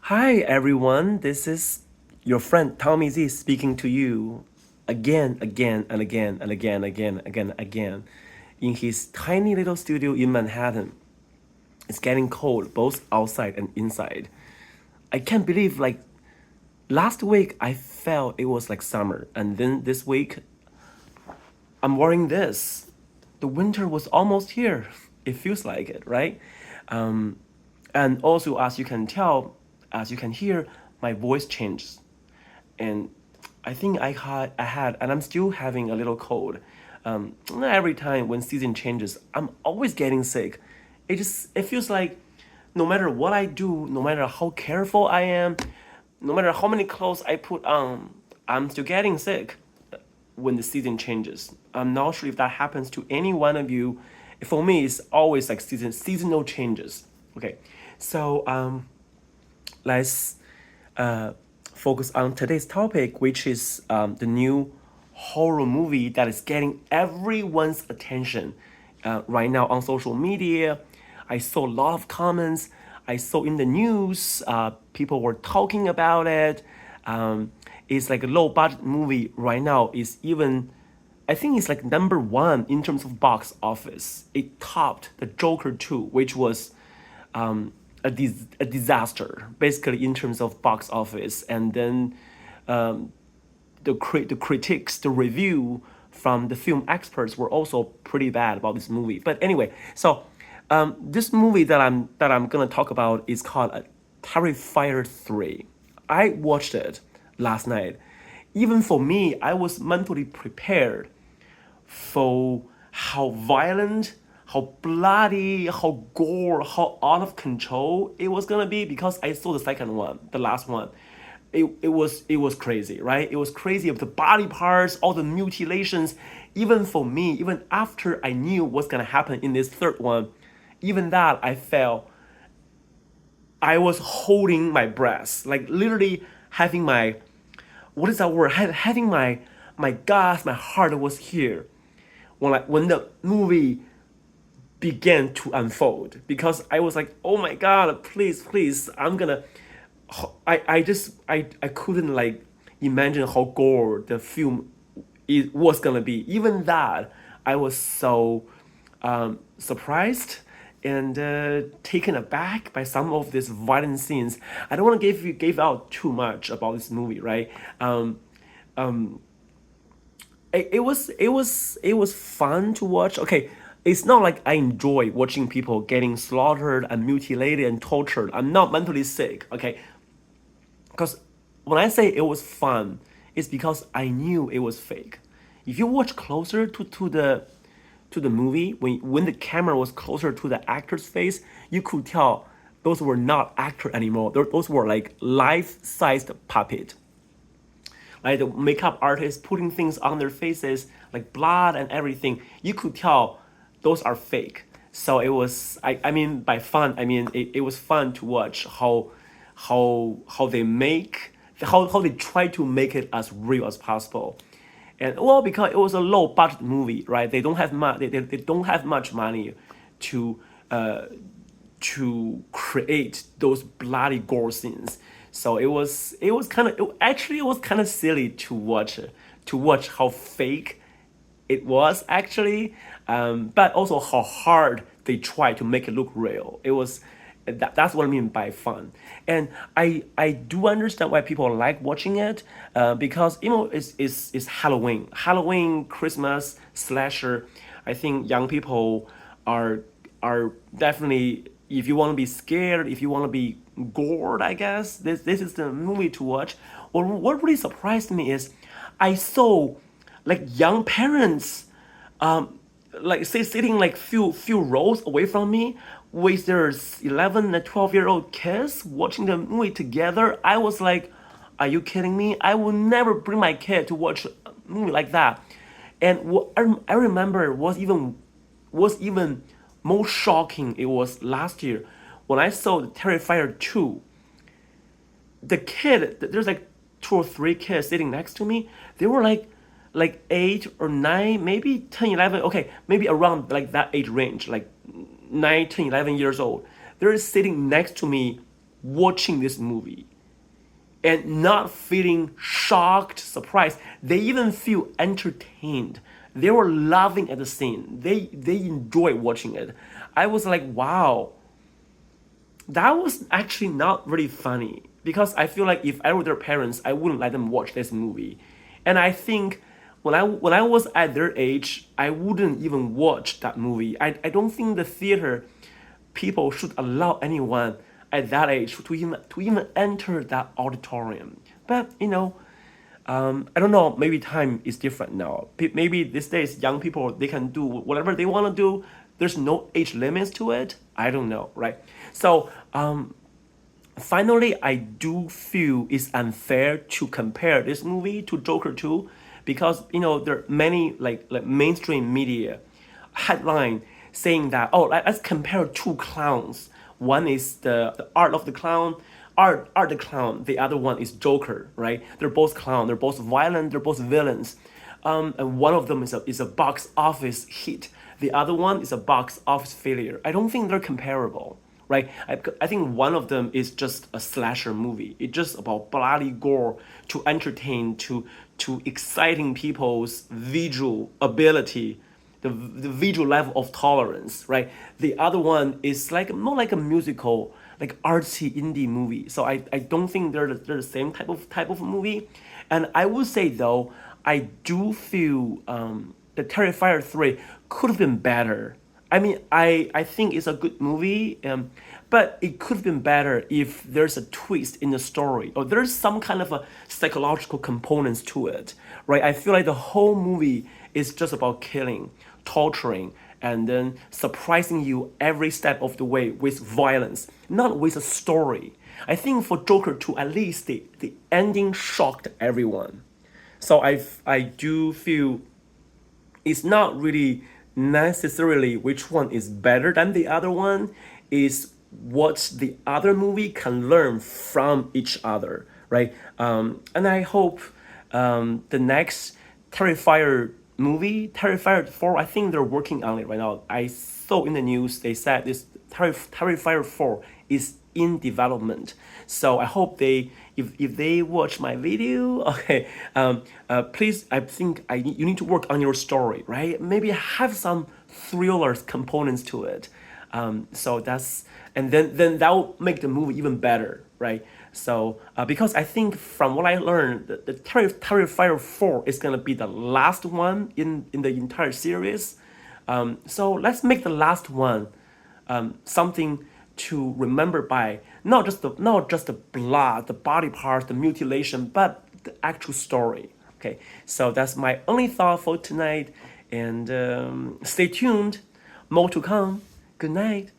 Hi everyone, this is your friend Tommy Z speaking to you again and again in his tiny little studio in Manhattan. It's getting cold both outside and inside. I can't believe last week I felt it was like summer and then this week I'm wearing this. The winter was almost here. It feels like it, right? And also, as you can tell, as you can hear, my voice changes, and I think I had, and I'm still having a little cold. Every time when season changes, I'm always getting sick. It feels like no matter what I do, no matter how careful I am, no matter how many clothes I put on, I'm still getting sick when the season changes. I'm not sure if that happens to any one of you. For me, it's always like seasonal changes. Okay, so let's uh, focus on today's topic, which is the new horror movie that is getting everyone's attention right now on social media. I saw a lot of comments. I saw in the news, people were talking about it. It's like a low budget movie right now. Is even, I think it's like number one in terms of box office. It topped the Joker 2, which was a disaster, basically in terms of box office. And then the critics, the review from the film experts were also pretty bad about this movie. But anyway, so this movie that I'm gonna talk about is called Terrifier 3. I watched it last night. Even for me, I was mentally prepared for how violent, how bloody, how gore, how out of control it was gonna be because I saw the second one, the last one. It was crazy, right? It was crazy of the body parts, all the mutilations. Even for me, even after I knew what's gonna happen in this third one, even that I felt I was holding my breath, like literally having my what is that word? Having my gas, my heart was here when the movie began to unfold because I was like, oh my god, please, I'm gonna. I couldn't like imagine how gore the film it was gonna be. Even that, I was so surprised and taken aback by some of these violent scenes. I don't want to give out too much about this movie, right? It was fun to watch. Okay, it's not like I enjoy watching people getting slaughtered and mutilated and tortured. I'm not mentally sick. Okay, because when I say it was fun, it's because I knew it was fake. If you watch closer to the movie, when the camera was closer to the actor's face, you could tell those were not actor anymore. Those were like life-sized puppet. Like the makeup artists putting things on their faces, like blood and everything. You could tell those are fake. So it was. I mean, by fun, I mean it was fun to watch how they make how they try to make it as real as possible. And well, because it was a low budget movie, right? They don't have much. They don't have much money to to create those bloody gore scenes. So it was kind of actually it was kind of silly to watch how fake it was actually, but also how hard they try to make it look real. That's what I mean by fun, and I do understand why people like watching it, because it's Halloween, Christmas slasher. I think young people are are definitely, if you want to be scared, if you want to be gored, I guess this is the movie to watch. What really surprised me is I saw like young parents, like say sitting like few rows away from me with their 11 and 12-year-old kids watching the movie together. I was like, are you kidding me? I will never bring my kid to watch a movie like that. And what I remember was even more shocking. It was last year when I saw the Terrifier 2. The kid, there's like two or three kids sitting next to me. They were like 8 or 9, maybe 10, 11. Okay, maybe around like that age range, like 9, 10, 11 years old. They're sitting next to me watching this movie and not feeling shocked, surprised. They even feel entertained. They were laughing at the scene. They enjoy watching it. I was like, wow, that was actually not really funny because I feel like if I were their parents, I wouldn't let them watch this movie. And I think when I was at their age, I wouldn't even watch that movie. I don't think the theater people should allow anyone at that age to even enter that auditorium. But I don't know. Maybe time is different now. Maybe these days, young people they can do whatever they want to do. There's no age limits to it. I don't know, right? So finally, I do feel it's unfair to compare this movie to Joker 2 because there are many like mainstream media headline saying that, oh, let's compare two clowns. One is the art of the clown, art the clown. The other one is Joker, right? They're both clown. They're both violent. They're both villains. And one of them is a box office hit. The other one is a box office failure. I don't think they're comparable, right? I think one of them is just a slasher movie. It's just about bloody gore to entertain, to exciting people's visual ability, the visual level of tolerance, right? The other one is like more like a musical, like artsy indie movie. So I don't think they're the same type of movie. And I would say though, I do feel the Terrifier 3 could have been better. I mean, I think it's a good movie, but it could have been better if there's a twist in the story or there's some kind of a psychological components to it, right? I feel like the whole movie is just about killing, torturing, and then surprising you every step of the way with violence, not with a story. I think for Joker 2, at least the ending shocked everyone. So I do feel it's not really necessarily which one is better than the other one, is what the other movie can learn from each other, right? And I hope the next Terrifier movie, Terrifier 4, I think they're working on it right now. I saw in the news they said this Terrifier 4 is in development. So I hope if they watch my video, okay, please, I think you need to work on your story, right? Maybe have some thriller components to it. So and then that will make the movie even better, right? So because I think from what I learned, the Terrifier 4 is gonna be the last one in the entire series. So let's make the last one something to remember by, not just the blood, the body parts, the mutilation, but the actual story. Okay, so that's my only thought for tonight, and stay tuned. More to come. Good night.